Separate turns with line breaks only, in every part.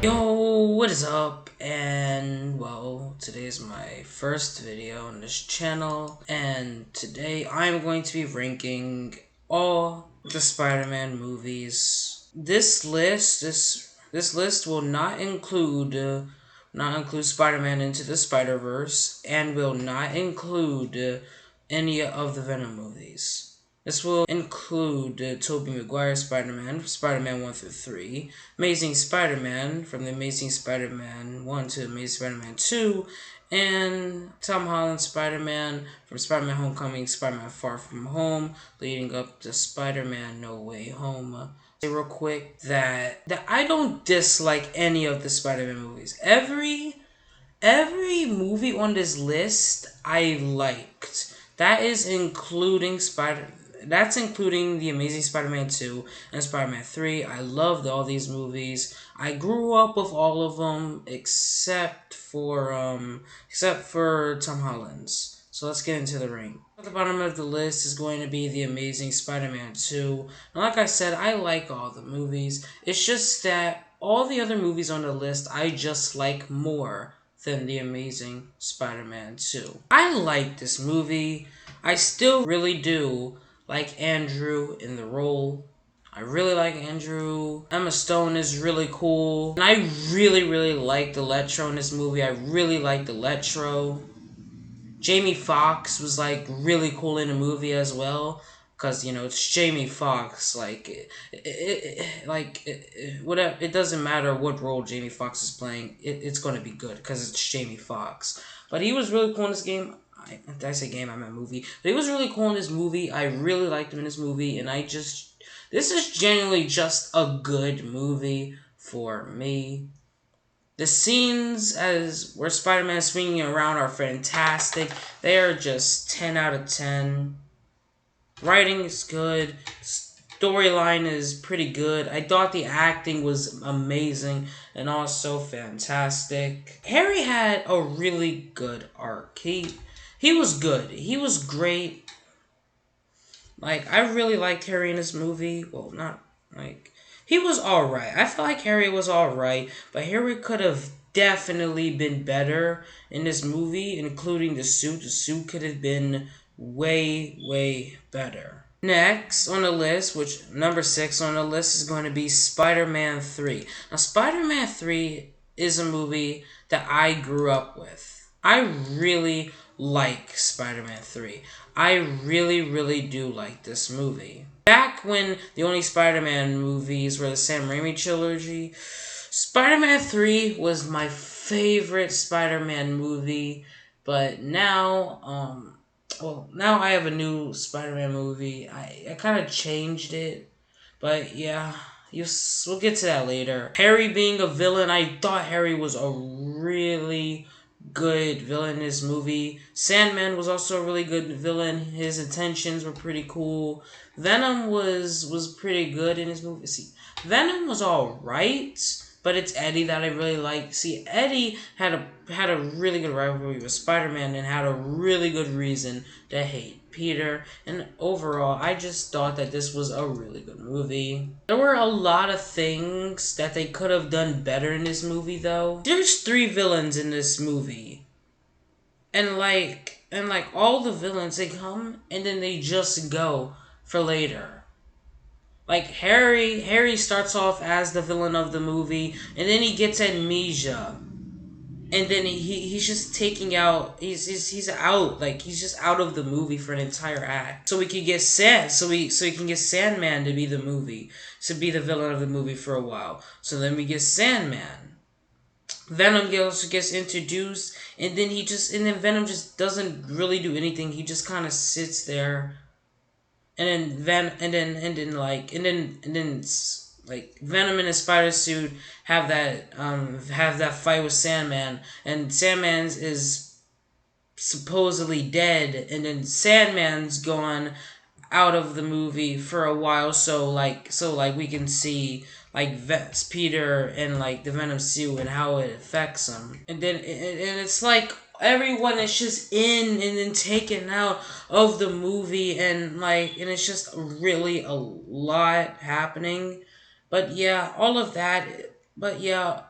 Yo, what is up? And well, today is my first video on this channel, and today I'm going to be ranking all the Spider-Man movies. This list will not include Spider-Man Into the Spider-Verse, and will not include any of the Venom movies. This will include Tobey Maguire Spider-Man, Spider-Man 1 through 3, Amazing Spider-Man, from the Amazing Spider-Man 1 to Amazing Spider-Man 2, and Tom Holland Spider-Man, from Spider-Man Homecoming, Spider-Man Far From Home, leading up to Spider-Man No Way Home. Say real quick that I don't dislike any of the Spider-Man movies. Every movie on this list I liked. That's including the Amazing Spider-Man 2 and Spider-Man 3. I loved all these movies. I grew up with all of them except for Tom Holland's. So let's get into the ring. At the bottom of the list is going to be the Amazing Spider-Man 2. And like I said, I like all the movies. It's just that all the other movies on the list I just like more than the Amazing Spider-Man 2. I like this movie. I still really do like Andrew in the role. I really like Andrew. Emma Stone is really cool. And I really like the Electro in this movie. I really like the Electro. Jamie Foxx was like really cool in the movie as well. Cause it's Jamie Foxx. Whatever. It doesn't matter what role Jamie Foxx is playing. It's gonna be good because it's Jamie Foxx. But he was really cool in this game. Did I say game? I meant movie. But he was really cool in this movie. I really liked him in this movie, and this is genuinely just a good movie for me. The scenes where Spider-Man is swinging around are fantastic. They are just 10 out of 10. Writing is good. Storyline is pretty good. I thought the acting was amazing and also fantastic. Harry had a really good arc. He was good. He was great. Like, I really liked Harry in this movie. Well, not like... He was alright. I felt like Harry was alright, but Harry could have definitely been better in this movie, including the suit. The suit could have been way better. Next on the list, which number 6 on the list, is going to be Spider-Man 3. Now, Spider-Man 3 is a movie that I grew up with. I really like Spider-Man 3. I really do like this movie. Back when the only Spider-Man movies were the Sam Raimi trilogy, Spider-Man 3 was my favorite Spider-Man movie, but now, now I have a new Spider-Man movie. I kind of changed it, but yeah, we'll get to that later. Harry being a villain, I thought Harry was a really good villain in this movie. Sandman was also a really good villain. His intentions were pretty cool. Venom was pretty good in his movie. See, Venom was alright, but it's Eddie that I really like. See, Eddie had a really good rivalry with Spider-Man and had a really good reason to hate Peter. And overall, I just thought that this was a really good movie. There were a lot of things that they could have done better in this movie, though. There's 3 villains in this movie. And all the villains, they come and then they just go for later. Like, Harry starts off as the villain of the movie, and then he gets amnesia. And then he's just taking out, he's out, like, he's just out of the movie for an entire act. So we could get so he can get Sandman to be the villain of the movie for a while. So then we get Sandman. Venom also gets introduced, and then Venom just doesn't really do anything. He just kind of sits there. And then Venom in his spider suit have that fight with Sandman, and Sandman is supposedly dead, and then Sandman's gone out of the movie for a while, so we can see Peter and the Venom suit and how it affects him, and it's like everyone is just in and then taken out of the movie, and it's just really a lot happening. But yeah, all of that. But yeah,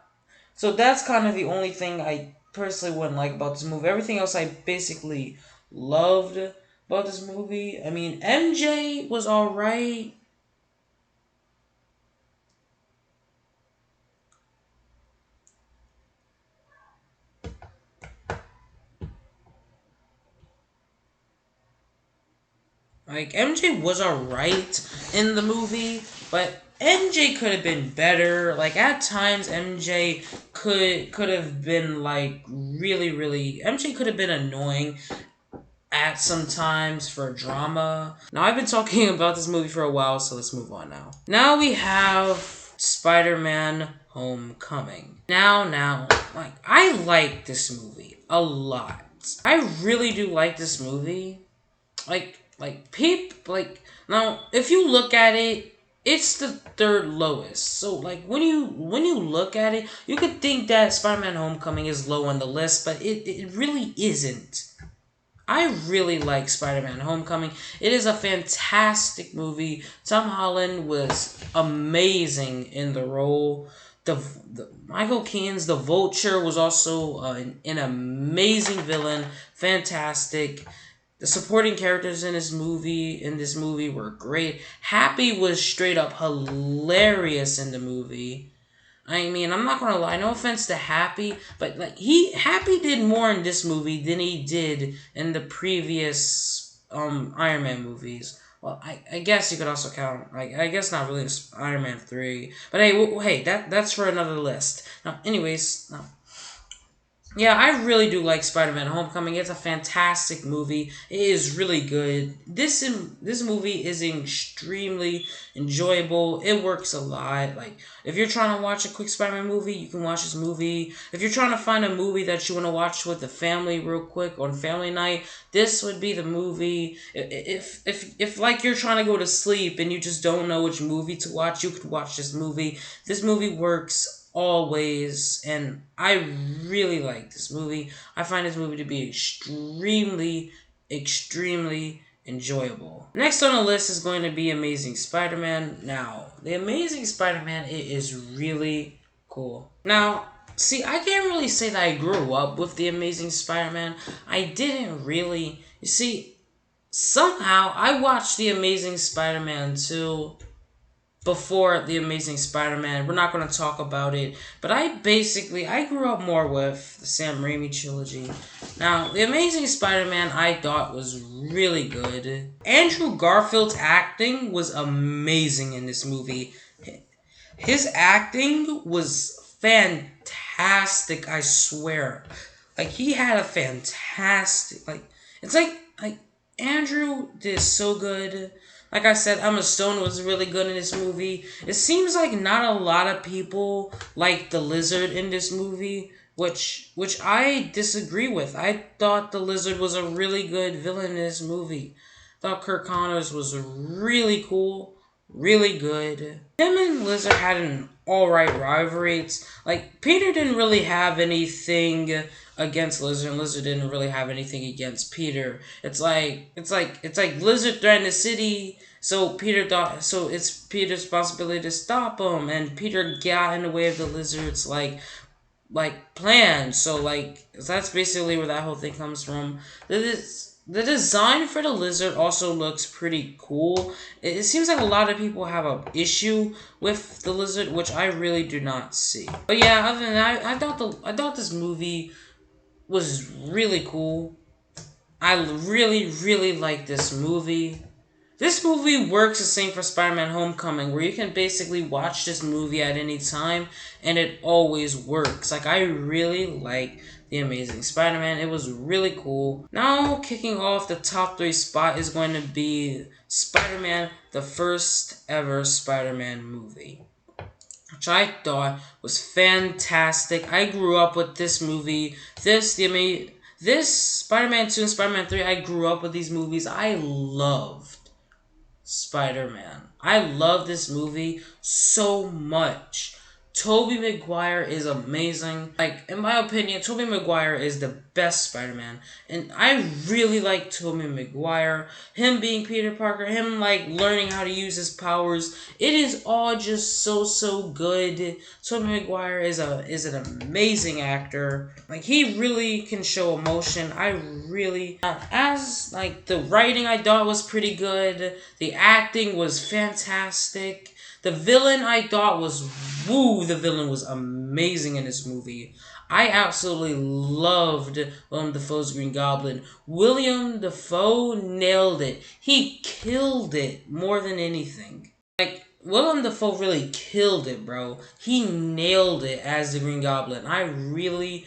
So that's kind of the only thing I personally wouldn't like about this movie. Everything else I basically loved about this movie. I mean, MJ was alright. Like MJ was alright in the movie, but MJ could have been better. Like at times MJ could have been like really MJ could have been annoying at some times for drama. Now I've been talking about this movie for a while, so let's move on now. Now we have Spider-Man Homecoming. Now, like I like this movie a lot. I really do like this movie. Like now if you look at it, it's the third lowest. So like when you look at it, you could think that Spider-Man Homecoming is low on the list, but it really isn't. I really like Spider-Man Homecoming. It is a fantastic movie. Tom Holland was amazing in the role. The Michael Keaton's The Vulture was also an amazing villain. Fantastic. The supporting characters in this movie were great. Happy was straight up hilarious in the movie. I mean, I'm not gonna lie, no offense to Happy, but like Happy did more in this movie than he did in the previous Iron Man movies. Well, I guess you could also count, like, I guess not really Iron Man 3. But hey, hey, that's for another list. Now, anyways, yeah, I really do like Spider-Man: Homecoming. It's a fantastic movie. It is really good. This movie is extremely enjoyable. It works a lot. Like if you're trying to watch a quick Spider-Man movie, you can watch this movie. If you're trying to find a movie that you want to watch with the family real quick on family night, this would be the movie. If like you're trying to go to sleep and you just don't know which movie to watch, you could watch this movie. This movie works always, and I really like this movie. I find this movie to be extremely enjoyable. Next on the list is going to be Amazing Spider-Man. Now, the Amazing Spider-Man, it is really cool. Now, see, I can't really say that I grew up with the Amazing Spider-Man. I didn't really. You see, somehow I watched the Amazing Spider-Man 2 before the Amazing Spider-Man. We're not going to talk about it, but I grew up more with the Sam Raimi trilogy. Now, the Amazing Spider-Man I thought was really good. Andrew Garfield's acting was amazing in this movie. His acting was fantastic, I swear. Like he had a fantastic, like it's like Andrew did so good. Like I said, Emma Stone was really good in this movie. It seems like not a lot of people like the Lizard in this movie, which I disagree with. I thought the Lizard was a really good villain in this movie. I thought Kirk Connors was really cool, really good. Him and Lizard had an alright rivalry. It's like Peter didn't really have anything against Lizard, and Lizard didn't really have anything against Peter. It's like Lizard threatened the city, so it's Peter's responsibility to stop him, and Peter got in the way of the Lizard's plan. So like that's basically where that whole thing comes from. The design for the Lizard also looks pretty cool. It seems like a lot of people have an issue with the Lizard, which I really do not see. But yeah, other than that, I thought this movie was really cool. I really like this movie. This movie works the same for Spider-Man Homecoming, where you can basically watch this movie at any time, and it always works. Like, I really like The Amazing Spider-Man. It was really cool. Now, kicking off the top 3 spot is going to be Spider-Man, the first ever Spider-Man movie, which I thought was fantastic. I grew up with this movie. This Spider-Man 2 and Spider-Man 3, I grew up with these movies. I loved Spider-Man. I love this movie so much. Tobey Maguire is amazing. Like, in my opinion, Tobey Maguire is the best Spider-Man. And I really like Tobey Maguire. Him being Peter Parker, him, like, learning how to use his powers. It is all just so good. Tobey Maguire is an amazing actor. Like, he really can show emotion. I really... as, like, the writing I thought was pretty good. The acting was fantastic. The villain I thought was the villain was amazing in this movie. I absolutely loved Willem Dafoe's Green Goblin. William Dafoe nailed it. He killed it more than anything. Like, Willem Dafoe really killed it, bro. He nailed it as the Green Goblin. I really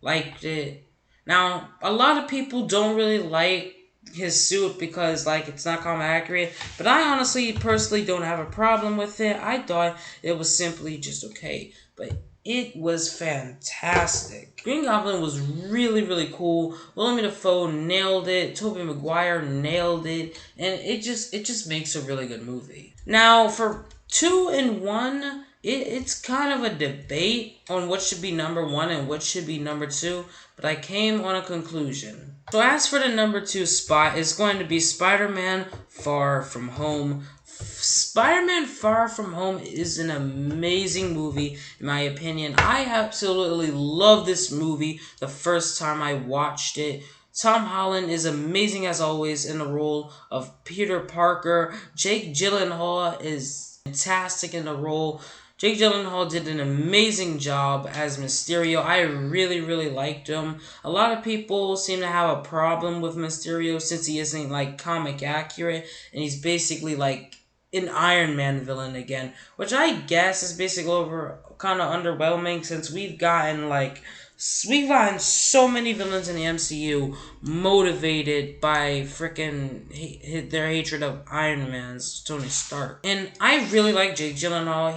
liked it. Now, a lot of people don't really like his suit because, like, it's not comic accurate, but I honestly personally don't have a problem with it. I thought it was simply just okay, but it was fantastic. Green Goblin was really cool. Willem Dafoe nailed it. Tobey Maguire nailed it, and it just makes a really good movie. Now, for 2 and 1, it's kind of a debate on what should be number 1 and what should be number 2, but I came on a conclusion. So as for the number 2 spot, it's going to be Spider-Man Far From Home. Spider-Man Far From Home is an amazing movie, in my opinion. I absolutely love this movie the first time I watched it. Tom Holland is amazing as always in the role of Peter Parker. Jake Gyllenhaal is fantastic in the role. Jake Gyllenhaal did an amazing job as Mysterio. I really liked him. A lot of people seem to have a problem with Mysterio since he isn't, like, comic accurate, and he's basically like an Iron Man villain again, which I guess is basically kind of underwhelming since we've gotten so many villains in the MCU motivated by freaking their hatred of Iron Man's Tony Stark. And I really like Jake Gyllenhaal.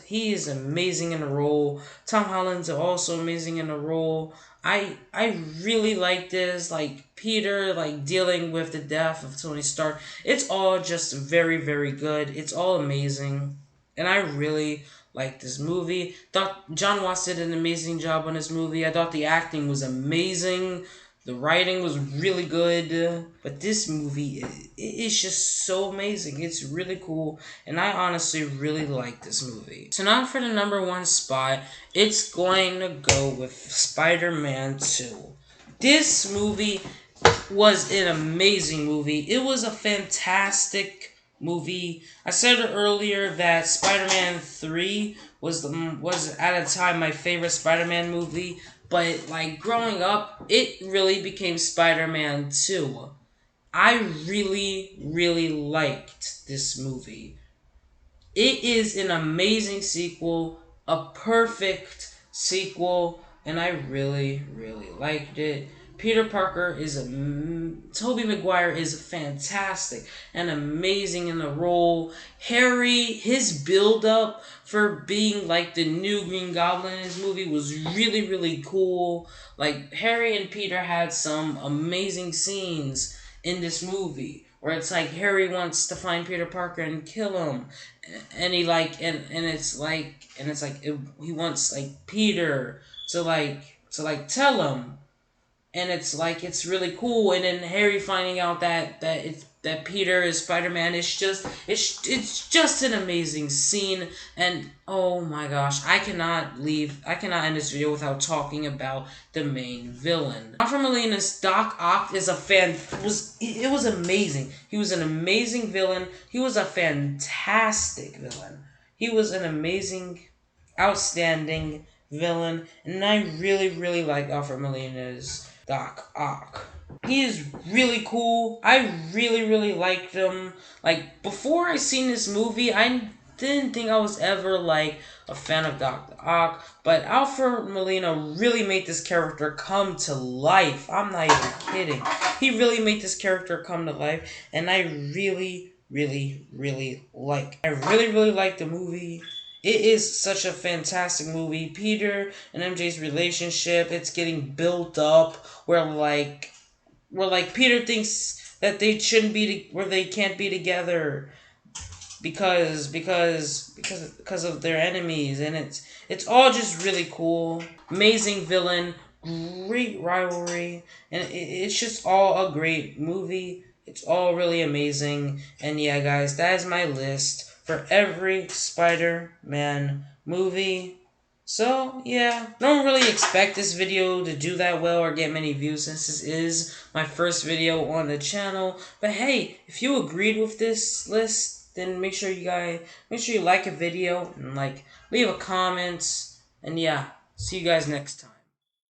He is amazing in the role. Tom Holland's also amazing in the role. I really like this, like, Peter, like, dealing with the death of Tony Stark. It's all just very good. It's all amazing. And I really like this movie. Thought John Watts did an amazing job on this movie. I thought the acting was amazing. The writing was really good. But this movie, it's just so amazing. It's really cool. And I honestly really like this movie. So now for the number 1 spot, it's going to go with Spider-Man 2. This movie was an amazing movie. It was a fantastic movie. I said earlier that Spider-Man 3 was at a time my favorite Spider-Man movie, but, like, growing up, it really became Spider-Man 2. I really liked this movie. It is an amazing sequel, a perfect sequel, and I really liked it. Peter Parker Tobey Maguire is fantastic and amazing in the role. Harry, his build-up for being, like, the new Green Goblin in his movie was really cool. Like, Harry and Peter had some amazing scenes in this movie where it's like Harry wants to find Peter Parker and kill him, and he, like, and it's like he wants, like, Peter to tell him. And it's like, it's really cool. And then Harry finding out that Peter is Spider-Man. It's just an amazing scene. And oh my gosh, I cannot end this video without talking about the main villain. Alfred Molina's Doc Ock is it was amazing. He was an amazing villain. He was a fantastic villain. He was an amazing, outstanding villain, and I really like Alfred Molina's Doc Ock. He is really cool. I really liked him. Like, before I seen this movie, I didn't think I was ever, like, a fan of Dr. Ock, but Alfred Molina really made this character come to life. I'm not even kidding. He really made this character come to life, and I really like the movie. It is such a fantastic movie. Peter and MJ's relationship, it's getting built up where Peter thinks that they shouldn't be where they can't be together. because of their enemies, and it's all just really cool. Amazing villain, great rivalry, and it's just all a great movie. It's all really amazing, and yeah, guys, that is my list for every Spider-Man movie. So, yeah, I don't really expect this video to do that well or get many views since this is my first video on the channel. But hey, if you agreed with this list, then make sure you like a video and like leave a comment. And yeah, see you guys next time.